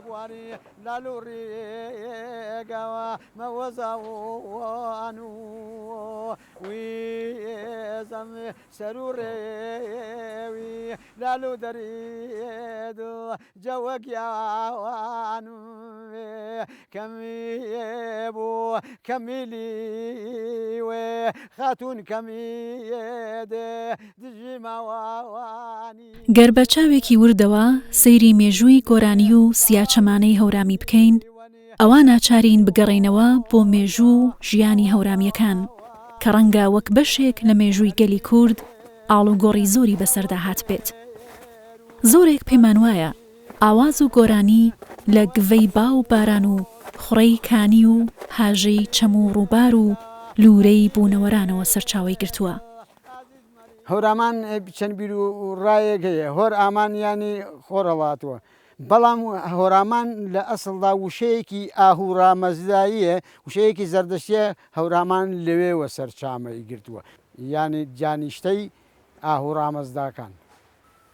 بواني لالوري قوا موزوانو ويزم سروري وي لالو دريدو جوك يا وانو كميبو كميلي وخاتون كميد دجي مواني گەر بە چاوێکی وردەوە سەیری مێژووی گۆرانی و سیاچەمانەی هەورامی بکەین، ئەوە ناچارین بگەڕێنەوە بۆ مێژوو و ژیانی هەورامیەکان کە ڕەنگە وەک بەشێک لە مێژووی گەلی کورد ئاڵوگۆڕی زۆری بەسەردا هات بێت. زۆرێک پێمان وایە ئاواز و گۆرانی لە گڤەی با و باران و خوڕەی کانی و هاژەی چەم و ڕووبار و لورەی بوونەوەرانەوە سەرچاوەی گرتووە. هەورامان چەند بیر و ڕایەک هەیە هۆر ئامانیانی خۆرەڵاتوە بەڵام هۆرامان لە ئەسڵدا وشەیەکی ئاهوڕامەزداییە وشەیەکی زەردەشتیە هەورامان لەوێوە سەرچامەی گرتووە یانی جانیشتەی ئاهوڕامەزداکان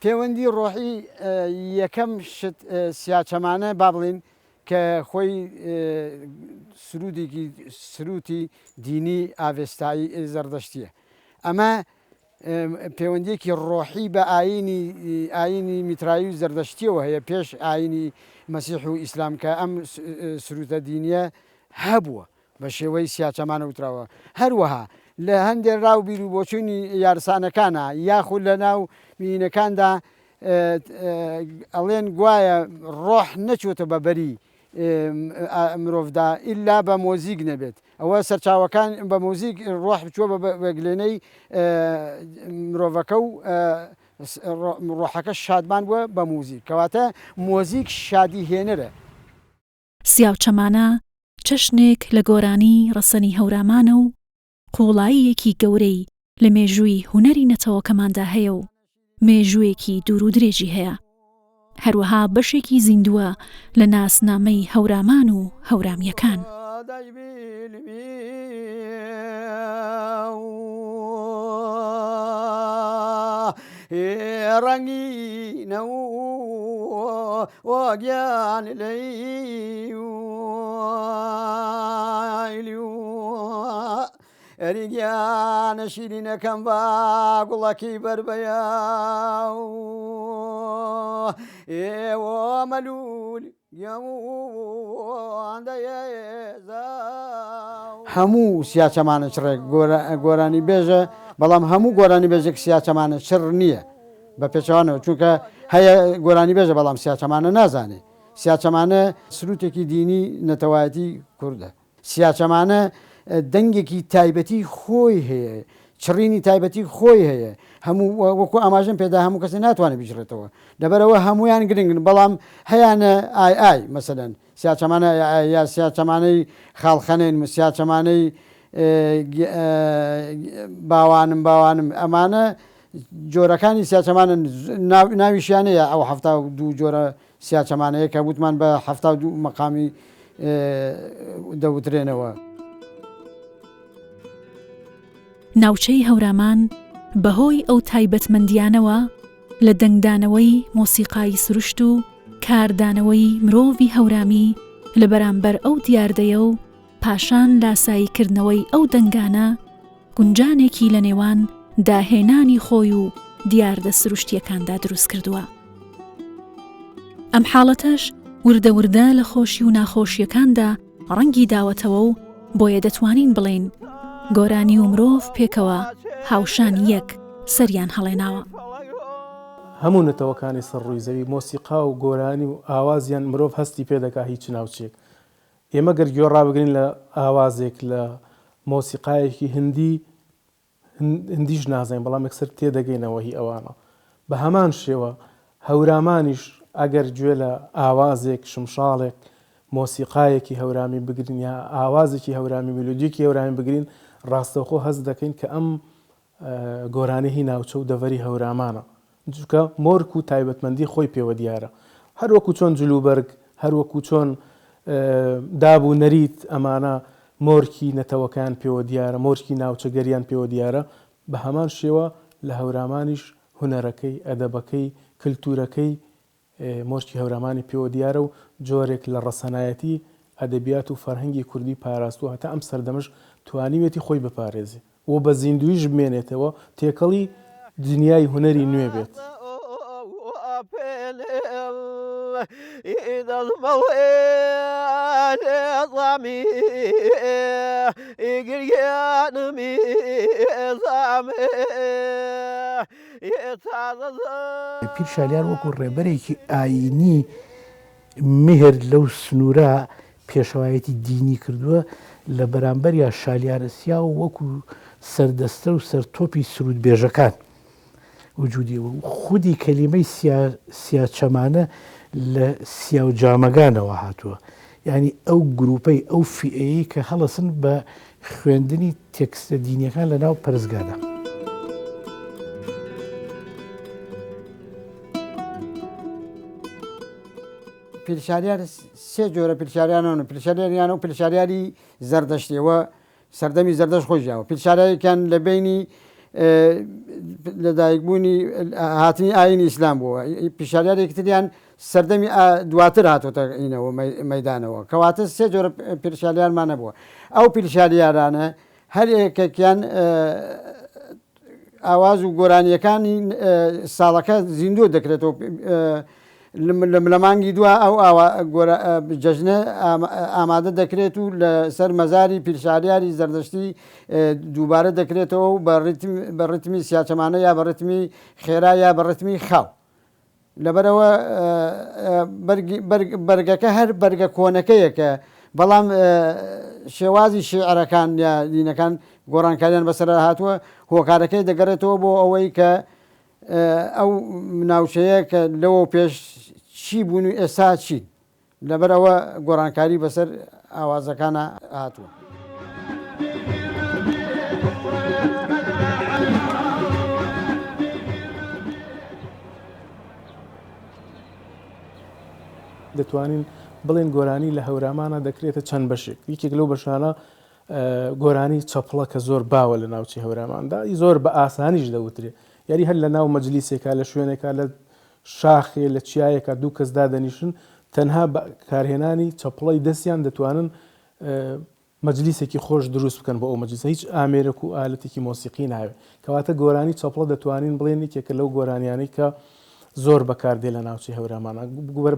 پەیوەندی ڕۆحی یەکەم شت سیاچەمانە با بڵین کە خۆی سروتی دینی ئاڤێستایی زەردەشتیە ئەمە پەیوەندیەکی ڕۆحی بە ئاینی میترایی و زەردەشتیەوە هەیە پێش ئاینی مەسیح و ئیسلام کە ئەم سروتە دینیە هەبووە بە شێوەی سیاچەمانە وتراوە هەروەها لە هەندێک ڕاو بیر و بۆچوونی یارسانەکانە یاخود لە ناو مینەکاندا ئەڵێن گوایە ڕۆح نەچۆتە بە بەری مرۆڤدا ئیلا بە مۆزیک نەبێت ئەوە سەرچاوەکان بە مۆزیک ڕۆح بچووە بەگلێنەی مرۆڤەکە و ڕۆحەکە شادمان بووە بە موزیک کەواتە مۆزیک شادی هێنەرە. سیاوچەمانە چەشنێک لە گۆرانی ڕەسەنی هەورامانە و قوڵاییەکی گەورەی لە مێژووی هونەری نەتەوەکەماندا هەیە و مێژوویەکی دوور و درێژی هەیە. هەروەها بەشێکی زیندووە لە ناسنامەی هەورامان و هەورامیەکان. ڕەنگینە وەگیان ئەریگیانە شیرینەکەم بە گوڵەکی بەربەیە ئێوە مەلول هەموو سیاچەمانە چڕێک گۆرانی بێژە بەڵام هەموو گۆرانی بێژێک سیاچەمانە چڕ نییە بە پێچەوانەوە چونکە هەیە گۆرانی بێژە بەڵام سیاچەمانە نازانێ سیاچەمانە سروتێکی دینی نەتەوایەتی کووردە سیاچەمانە دەنگێکی تایبەتی خۆی هەیە چڕینی تایبەتی خۆی هەیە هەموو وەکو ئاماژەم پێدا هەموو کەسە ناتوانێت بیژڕێتەوە لەبەرەوە هەمویان گرنگن بەڵام هەیەە ئای مەسەلەن سیاچەمانە یا سیاچەمانەی خاڵخەنێن سیاچەمانەی باوانم ئەمانە جۆرەکانی سیاچەمانە ناویشیانەیە ئەو 72 جۆرە سیاچەمانەیە کە وتمان بە 72 مەقامی دەوترێنەوە. ناوچەی هەورامان بەهۆی ئەو تایبەتمەندیانەوە لە دەنگدانەوەی مۆسیقای سروشت و کاردانەوەی مرۆڤی هەورامی لە بەرامبەر ئەو دیاردەیە و پاشان لاساییکردنەوەی ئەو دەنگانە گونجانێکی لە نێوان داهێنانی خۆی و دیاردە سروشتیەکاندا دروست کردووە. ئەم حاڵەتەش وردە لە خۆشی و ناخۆشیەکاندا ڕەنگی داوەتەوە و بۆیە دەتوانین بڵێن گۆرانی و مرۆڤ پێکەوە هاوشانی یەک سەریان هەڵێناوە. هەموو نەتەوەکانی سەرڕووی زەوی مۆسیقا و گۆرانی و ئاوازیان مرۆڤ هەستی پێدەکا هیچ ناوچێک. ئێمە گەر گوێڕابگرین لە ئاوازێک لە مۆسیقایەکی هندیش نازانین بەڵام یەکسەر تێدەگەینەوە هی ئەوانە بە هەمان شێوە هەورامانیش ئەگەر گوێ لە ئاوازێک شمشاڵێک مۆسیقایەکی هەورامی بگرین یا ئاوازێکی هەورامی ملودیەکی هەورامی بگرین ڕاستەوخۆ هەز دەکەین کە ئەم گۆرانەی ناوچە و دەڤەری هەورامانە چونکە مۆرک و تایبەتمەندی خۆی پێوە دیارە هەروەکو چۆن جلوبەرگ هەروەکو چۆن دابوو نەریت ئەمانە مۆرکی نەتەوەکان پێوە دیارە مۆرکی ناوچەگەریان پێوە دیارە بە هەمان شێوە لە هەورامانیش هونەرەکەی ئەدەبەکەی کللتورەکەی مۆشکی هەورامانی پێوە دیارە و جۆرێک لە ڕەسەنایەتی ئەدەبیات و فەرهەنگی کوردی پاراستووە هەتا ئەم سەردەمەش توانیوێتی خۆی بپارێزی و بە زیندویش بمێنێتەوە تێکەڵی دنیای هوەری نوێ بێت. إذا الموئل ضمي يقريان مي ضمي پیر شالیان وەکو ڕێبەرێکی ئاینی مهر لەو سنوورە پێشەوایەتی دینی کردووە لە بەرامبەر یا شالیانەسیا و وەکو سەردەستە و سەرتۆپی سرودبێژەکان وجودی خودی کەلیمەی سیاچەمانە لە سیا و جامەگانەوە هاتووە یعنی ئەو گروپەی ئەو فئەیە کە هەڵەسن بە خوێندنی تێکستە دینیەکان لە ناو پەرزگادا. پیرشاریار سێ جۆرە پیرشاریانەوە پیرشاریانە و پیرشاریاری زەردەشتیەوە سەردەمی زەردەشت خۆشیاوە پیرشاریەکان لە بینی لەدایکبوونی هاتنی ئاینی ئیسلام بووە پیشاریارێکتریان سەردەمی دواتر هاتوۆتەینەوە مەدانەوە کەواتە سێ جۆرە پیرشاریارمانە بووە ئەو پیرشاریارانە هەر یەکێکیان ئاواز و گۆرانیەکانی ساڵەکە زیندوو دەکرێتەوە لە مانگی دووە ئەو جەژنە ئامادە دەکرێت و لەسەر مەزاری پیرشاریاری زەردەشتی دووبارە دەکرێتەوە و بە ڕتمی سیاچەمانە یا بە ڕتمی خێرا یا بە ڕتمی خاو لەبەرەوە بەرگەکە هەر بەرگە کۆنەکەیەکە بەڵام شێوازی شێعرەکان یا دینەکان گۆڕانکاریان بەسەر هاتووە هۆکارەکەی دەگەڕێتەوە بۆ ئەوەی کە ئەو ناوچەیە کە لەوە پێش چی بوون و ئێستا چین لەبەرەوە گۆڕانکاری بەسەر ئاوازەکانە هاتووە. دەتوانین بڵێن گۆرانی لە هەورامانە دەکرێتە چەند بەشێک یەکێک لەو بەشانە گۆرانی چەپڵە کە زۆر باوە لە ناوچی هەوراماندا زۆر بە ئاسانیش دەوترێت یاری هەر لە ناو مەجلیسێکا لە شوێنێکا لە شاخێ لە چیایەکە دوو کەس دادەنیشن تەنها کارهێنانی چەپڵی دەستیان دەتوانن مەجلیسێکی خۆش دروست بکەن بۆ ئەو مەجلیسە هیچ ئامێرەك و ئالەتێکی مۆسیقی ناوێت کەواتە گۆرانی چەپڵە دەتوانین بڵێن یەکێکە لەو گۆرانیانەی کە زۆر بەکاردێ لە ناوچی هەورامانە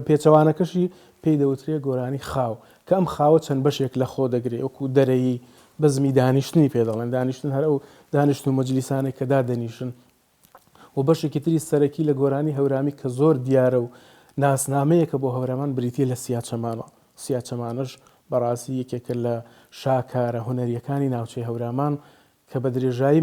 پێچەوانەکەشی پێی دەوترێت گۆرانی خاو کە ئەم خاوە چەند بەشێک لە خۆ دەگرێت وەکو دەرەیی بەزمی دانیشتنی پێ دەڵێن دانیشتن هەر ئەو دانیشت و مەجلیسانێک کە دادەنیشن و بەشێکی تری سەرەکی لە گۆرانی هەورامی کە زۆر دیارە و ناسنامەیەکە بۆ هەورامان بریتە لە سیاچەمانە سیاچەمانش بەڕاستی یەکێکە لە شاکارە هوەریەکانی ناوچەی هەورامان کە بە درێژایی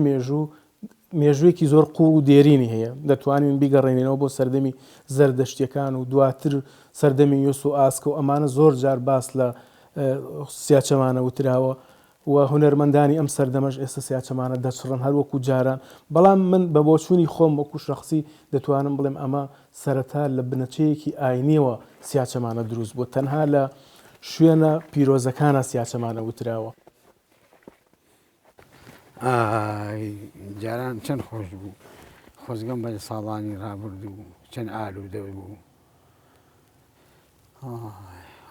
مێژوویەکی زۆر قوڵ و دێرینی هەیە دەتوانین بیگەڕێنینەوە بۆ سەردەمی زەردەشتیەکان و دواتر سەردەمی یۆس و ئاسکە و ئەمانە زۆر جار باس لە سیاچەمانە وتراوە و هونەرمەندانی ئەم سەردەمەش ئێستا سیاچەمانە دەچڕن هەروەکو جاران بەڵام من بە بۆچوونی خۆم وەکو شەخسی دەتوانم بڵێم ئەمە سەرەتا لە بنەچەیەکی ئاینیەوە سیاچەمانە دروست بوو تەنها لە شوێنە پیرۆزەکانە سیاچەمانە وتراوە. جاران چەند خۆش بوو خۆزگەم بە ساڵانی ڕابرد و چەند ئالوودە بوو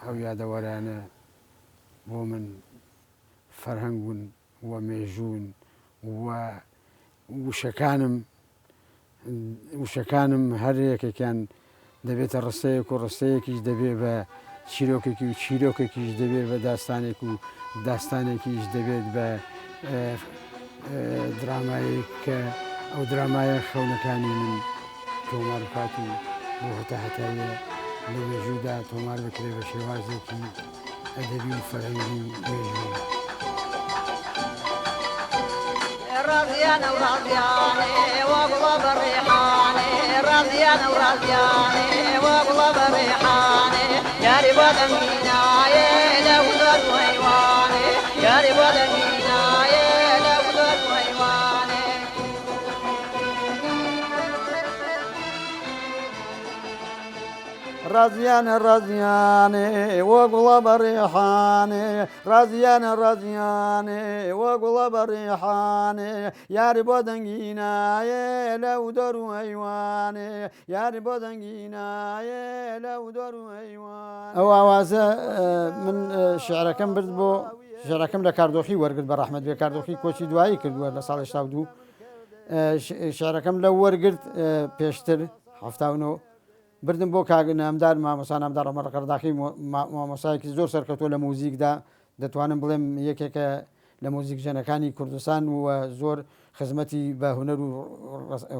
ئەو یادەوەرانە بۆ من فەرهەنگون و مێژوون و وشەکانم هەر یەکێکیان دەبێتە ڕستەیەک و ڕستەیەکیش دەبێت بە چیرۆکێکی و چیرۆکێکیش دەبێت بە داستانێک و داستانێکیش دەبێت بە درامایی کە ئەو درامایە خەونەکانی من تۆمار بکات و بۆ هەتایە لە مێژوودا تۆمار بکرێت بە شێوازێکی ئەدەبی و فەرهەنگی مێژوو. رضيان ورضياني وابلا بريحاني رضيان ورضياني وابلا بريحاني يا ربا دميناي لو ذر ويواني يا ربا دميناي لو ذر ويواني رضيان رضياني وقلا بريحاني رضيان رضياني وقلا بريحاني يا ربا دنگينا لو درو ايواني يا ربا دنگينا ئەو ئاوازە من شعرەکەم برد بۆ شعرەکەم لە کاردۆخی وەرگرت بە ڕەحمەت بێ کاردۆخی کۆچی دوایی کردووە لە ساڵی 1970 شعرەکەم لە وەرگرت پێشتر هەفتاونەوە بردم بۆ کاگنامدار مامۆستا نامدار ئەمە ڕقەرداخی مامۆسایەکی زۆر سەرکەوتووە لە موزیکدا دەتوانم بڵێم یەکێکە لە موزیک ژەنەکانی کوردستان و زۆر خزمەتی بە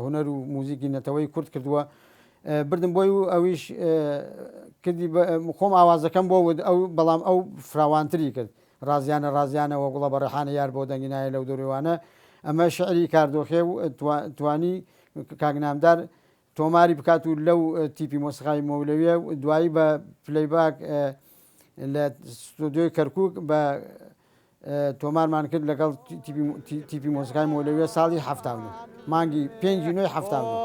هونەر و موزیکی نەتەوەی کورد کردووە بردم بۆی و ئەویش کردی خۆم ئاوازەکەم بۆ ئەو بەڵام ئەو فراوانتری کرد ڕازیانە وە گوڵە بەڕێحانە یار بۆ دەنگینایە لەو دەوروانە ئەمە شعری کاردۆخێ و توانی کاگنامدار تۆماری بکات و لەو تیپی مۆسیقای مەولەویە دوایی بە پلەیباک لە ستودیۆی کەرکووک بە تۆمارمان کرد لەگەڵ تیپی مۆسیقای مەولەویە ساڵی هەفتاونە مانگی 5 نوێی هەفتاونە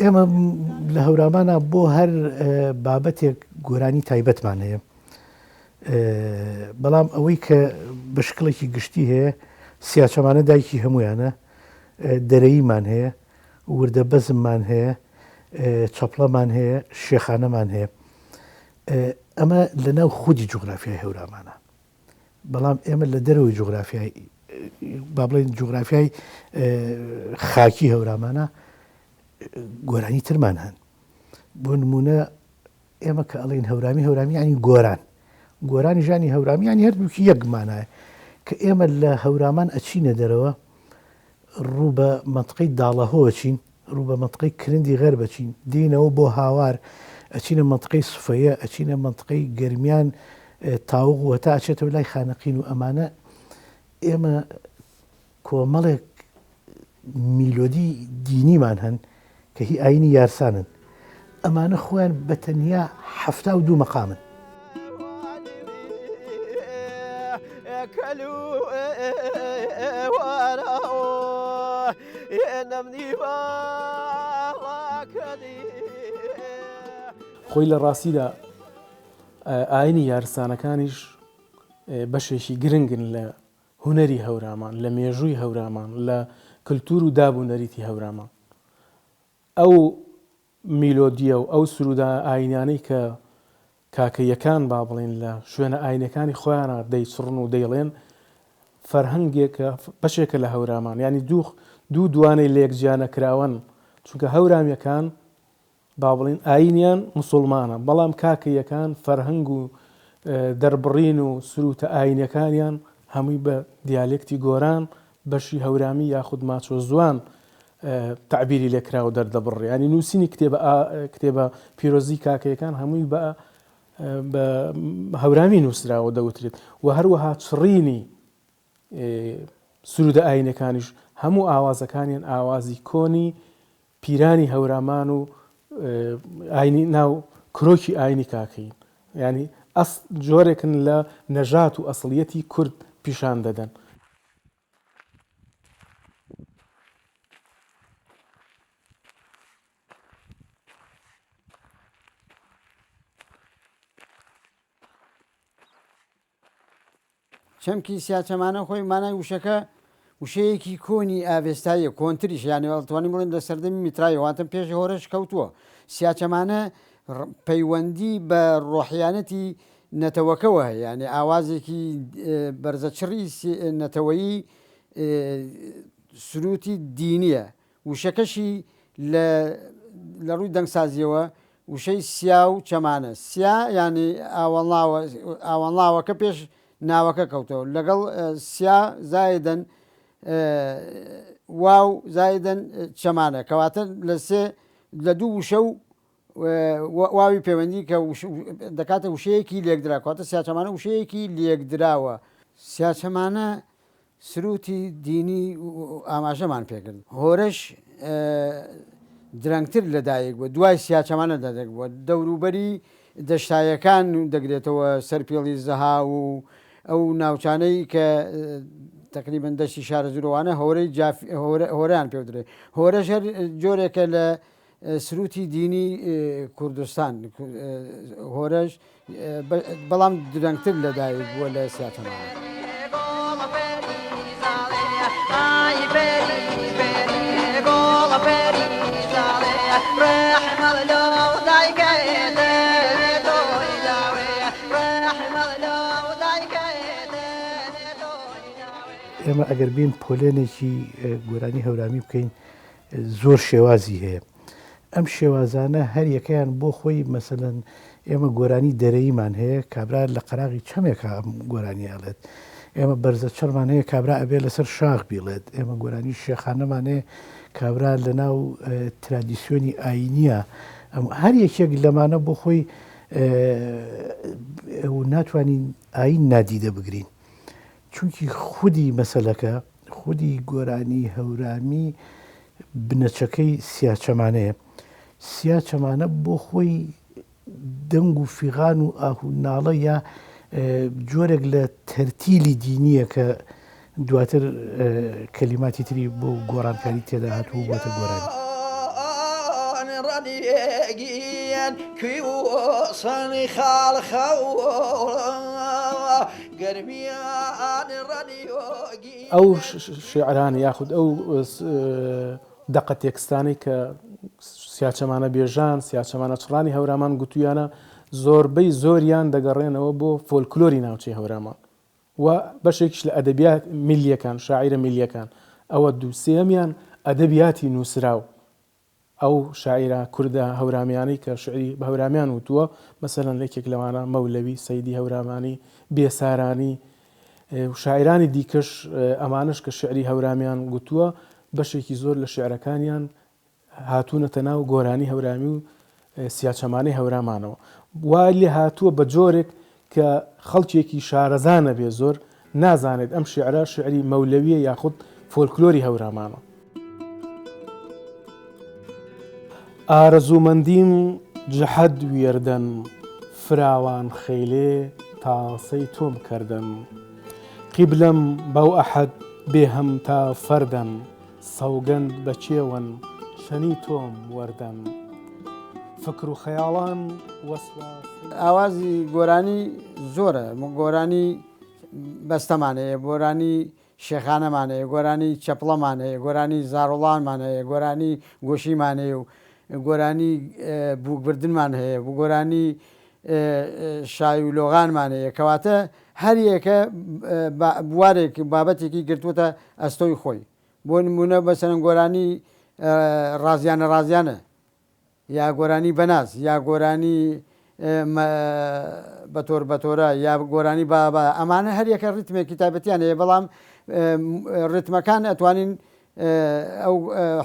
ئێمە لە هەورامانە بۆ هەر بابەتێک گۆرانی تایبەتمان هەیە بەڵام ئەوەی کە بەشکڵێکی گشتی هەیە سیاچەمانە دایکی هەمویانە دەرەییمان هەیە وردە بەزممان هەیە چەپڵەمان هەیە شێخانەمان هەیە ئەمە لەناو خودی جوغرافیای هەورامانە بەڵام ئێمە لە دەرەوەی جوغرافیای با بڵێن جوغرافیای خاکی هەورامانە گۆرانی ترمان هەن بۆ نمونە ئێمە کە ئەڵێن هەورامی ینی گۆرانی ژانی هەورامی ینی هەردووکی یەکمانایە کە ئێمە لە هەورامان ئەچینە دەرەوە ڕوو بە منتقەی داڵەهۆ چین ڕوو بە منتقەی کرندی غەر بچین دینەوە بۆ هاوار ئەچینە منتقەی سوفەیە ئەچینە منتقەی گەرمیان تاوغ وەتا ئەچێتەوە لای خانەقین و ئەمانە ئێمە کۆمەڵێک میلۆدی دینیمان هەن کە هی ئاینی یارسانن ئەمانە خۆیان بە تەنیا 72 مەقامن خۆی لە ڕاستیدا ئاینی یارسانەکانیش بەشێکی گرنگن لە هونەری هەورامان لە مێژووی هەورامان لە کللتور و دابوونەریتی هەورامان ئەو میلۆدیە و ئەو سرودا ئاینانەی کە کاکەیەکان با بڵێن لە شوێنە ئاینەکانی خۆیانە دەیچڕن و دەیڵێن فەرهەنگێکە بەشێکە لە هەورامان ینی دوو دوانەی لێکجیانە کراون چونکە هەورامیەکان با بڵێن ئاینیان موسڵمانە بەڵام کاکەیەکان فەرهەنگ و دەربڕین و سروتە ئاینەکانیان هەمووی بە دیالێکتی گۆران بەشی هەورامی یاخود ماچۆ زوان تعبیری لێکرا و دەردەبڕێ ینی نووسینی کتێبە پیرۆزی کاکەیەکان هەمووی بە هەورامی نووسراوە دەوترێت و هەروەها چڕینی سرودە ئاینەکانیش هەموو ئاوازەکانیان ئاوازی کۆنی پیرانی هەورامان و ئاینی ناو کرۆکی ئاینی کاکەین ینی جۆرێکن لە نەژات و ئەسڵیەتی کورد پیشان دەدەن. چەمکی سیاچەمانە خۆی مانای وشەکە وشەیەکی کۆنی ئاوێستایە کۆنتریش یانی ئەڵتوانی بڵێن لە سەردەمی میترایەواتم پێشی هۆرەش کەوتووە سیاچەمانە پەیوەندی بە ڕۆحیانەتی نەتەوەکەوە هەیە ینی ئاوازێکی بەرزەچڕی نەتەوەیی سروتی دینیە وشەکەشی لە ڕووی دەنگسازیەوە وشەی سیا و چەمانە سیا ینی ئاوەڵاوەکە پێش ناوەکە کەوتەوە لەگەڵ سیا زایدەن واو زایدەن چەمانە کەواتە لە دوو وشە و واوی پەیوەندی کە دەکاتە وشەیەکی لێکدرا کەواتە سیاچەمانە وشەیەکی لێکدراوە سیاچەمانە سروتی دینی ئاماژەمان پێکرد هۆرەش درەنگتر لەدایک بووە دوای سیاچەمانە دەدەک بووە دەوروبەری دەشتایەکان دەگرێتەوە سەرپێڵی زەها و ئەو ناوچانەی کە تقریبن دەشتی شارە زورۆوانە هۆرەیان پێ درێت هۆرەش هەر جۆرێکە لە سروتی دینی کوردستان هۆرەش بەڵام درەنگتر لەدایک بووە لە سیاتەمانە. ئێمە ئەگەر بین پۆلێنێکی گۆرانی هەورامی بکەین زۆر شێوازی هەیە. ئەم شێوازانە هەر یەکەیان بۆ خۆی مەسەلەن ئێمە گۆرانی دەرەیمان هەیە کابرا لە قەراغی چەمێکە ئەم گۆرانی ئاڵێت. ئێمە بەرزە چڕمان هەیە کابرا ئەبێ لەسەر شاخ بیڵێت. ئێمە گۆرانی شێخانەمان هەیە کابرا لە ناو ترادیسیۆنی ئاینیە. هەر یەکێک لەمانە بۆ خۆی ناتوانین ئاین نادیدە بگرین. چونکی خودی مەسەلەکە خودی گۆرانی هەورامی بنەچەکەی سیاچەمانەیە. سیاچەمانە بۆ خۆی دەنگ و فیغان و ئاهوناڵە یا جۆرێک لە تەرتیلی دینیە کە دواتر کەلیماتی تری بۆ گۆڕانکاری تێدا هاتوو بۆتە گۆرانی. ئەو شعران یاخود ئەو دەقە تێکستانی کە سیاچەمانە بێژان سیاچەمانە چڕانی هەورامان گوتویانە زۆربەی زۆریان دەگەڕێنەوە بۆ فۆلکلۆری ناوچەی هەورامان و بەشێکیش لە ئەدەبیات میلیەکان شاعیرە میلیەکان ئەوە دووسێمیان ئەدەبیاتی نووسراو ئەو شاعیرە کوردە هەورامیانی کە شعری بە هەورامیان وتووە مەسەلەن لەکێک لەوانە مەولەوی سەیدی هەورامانی بێسارانی شاعرانی دیکەش ئەمانش کە شعری هەورامیان گوتووە بەشێکی زۆر لە شعرەکانیان هاتوونەتە ناو گۆرانی هەورامی و سیاچەمانەی هەورامانەوە. وای لێ هاتووە بە جۆرێک کە خەڵکێکی شارەزانە بێ زۆر نازانێت ئەم شعرە شعری مەولەویە یاخود فۆلکلۆری هەورامانە. ئارەزوومەندیم جەحەد وێردەن فراوان خەیلێ تاسەی تۆم کردن قیبلەم بەو ئەحەد بێهەم تا فەردەن سەوگەند بە چێوەن شەنی تۆم وەردەن فکر و خەیاڵان وەسواس. ئاوازی گۆرانی زۆرە گۆرانی بەستەمانەیە گۆرانی شێخانەمانەیە گۆرانی چەپڵەمانەیە گۆرانی زاڕۆڵانمان هەیە گۆرانی گۆشیمانەیە و گۆرانی بووکبردنمان هەیە بۆ گۆرانی شای و لۆغانمان هەیە کەواتە هەر یەکە بوارێک بابەتێکی گرتووەتە ئەستۆی خۆی. بۆ نمونە بەسەرەن گۆرانی ڕازیانە یا گۆرانی بەناز یا گۆرانی بەتۆرە یا گۆرانی بابا ئەمانە هەر یەکە ڕیتمێکی تایبەتیان هەیە بەڵام ڕیتمەکان ئەتوانین ئەو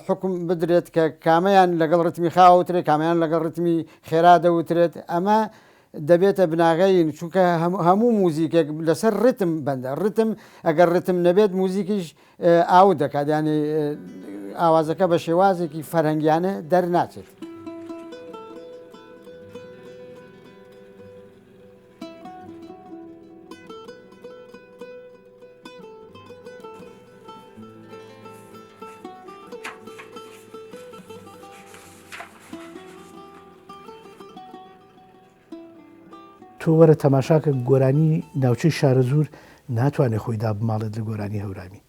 حکم بدرێت کە کامیان لەگەڵ ڕتمی خاوترێت کامیان لەگەڵ ڕتمی خێرا دەوترێت ئەمە دەبێتە بناغین چونکە هەموو موزیکێک لەسەر ڕتم بەندە ڕتم ئەگەر ڕتم نەبێت موزیکیش ئاو دەکات یانی ئاوازەکە بە شێوازێکی فەرهەنگیانە دەرناچێت. تۆ وەرە تەماشاکە گۆرانی ناوچەی شارەزور ناتوانێت خۆیدا بماڵێت لە گۆرانی هەورامی.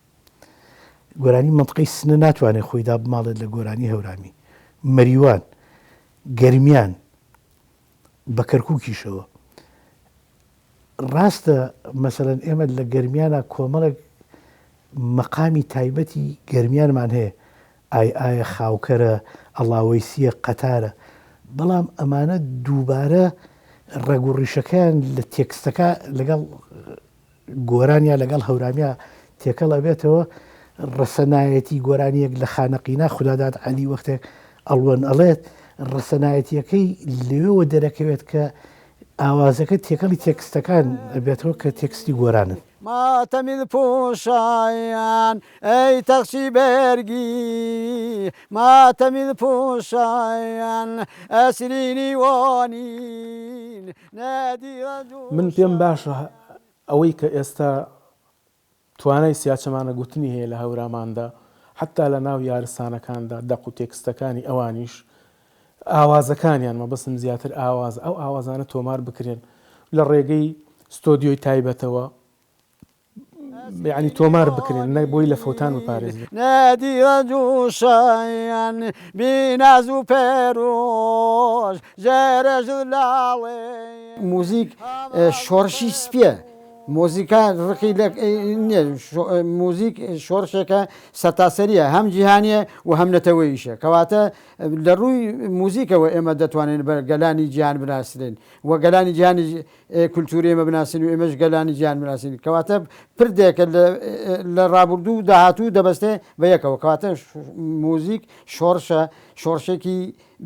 گۆرانی منطقەی سنە ناتوانێت خۆیدا بماڵێت لە گۆرانی هەورامی. مەریوان گەرمیان بە کەرکووکیشەوە ڕاستە مەسەلەن ئێمە لە گەرمیانە کۆمەڵێک مەقامی تایبەتی گەرمیانمان هەیە ئایا خاوکەرە ئەڵاوەیسیە قەتارە بەڵام ئەمانە دووبارە ڕێگوڕیشەکەیان لە تێکستەکە لەگەڵ گۆرانیا لەگەڵ هەورامیا تێکەڵ ئەبێتەوە ڕەسەنایەتی گۆرانیەک لە خانەقینا خوددادات عەلی وەختێک ئەڵوەن ئەڵێت ڕەسەنایەتیەکەی لێوە دەرەکەوێت کە ئاوازەکە تێکەڵی تێکستەکان ئەبێتەوە کە تێکستی گۆرانن. ماتەمیل پۆشایان ئەی تەخشی بەرگی ماتەمیل پۆشایان ئەسرینی وانین من پێم باشە ئەوەی کە ئێستا توانای سیاچەمانە گوتنی هەیە لە هەوراماندا حتا لە ناو یارستانەکاندا دەق و تێکستەکانی ئەوانیش ئاوازەکانیان مەبەستم زیاتر ئاواز ئەو ئاوازانە تۆمار بکرێن لە ڕێگەی ستۆدیۆی تایبەتەوە یعنی تۆمار بکرێن نە بۆی لە فەوتان بپارێزێت. نادیە جووشەیان بیناز و پێرۆژ ژێرەژ لاڵێ موزیک شۆڕشی سپێ مۆزیکا ڕقی موزیک شۆڕشێکە سەتاسەریە هەم جیهانیە و هەم نەتەوەیشە کەواتە لە ڕووی موزیکەوە ئێمە دەتوانین بە گەلانی جیهان بناسرێن و گەلانی جیهانی کولتوری ئێمە بناسین و ئێمەش گەلانی جیهان بناسین کەواتە پردێکە لە ڕابردوو داهاتوو دەبەستێ بە یەکەوە کەواتە موزیک شۆڕشە شۆڕشێکی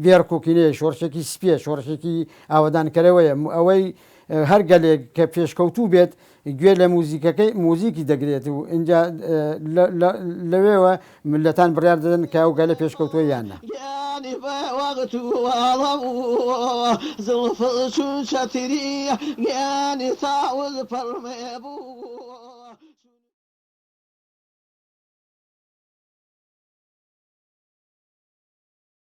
بێرکوکینەیە شۆڕشێکی سپێ شۆڕشێکی ئاوەدانکەرەوەیە ئەوەی هەر گەلێک کە پێشکەوتوو بێت گوێ لە موزیکەکەی موزیکی دەگرێت و اینجا لەوێوە ملەتان بڕیار دەدەن کە ئەو گەلە پێشکەوتووە یاننا. زلف چون چتری یعنی ساول فرمه بو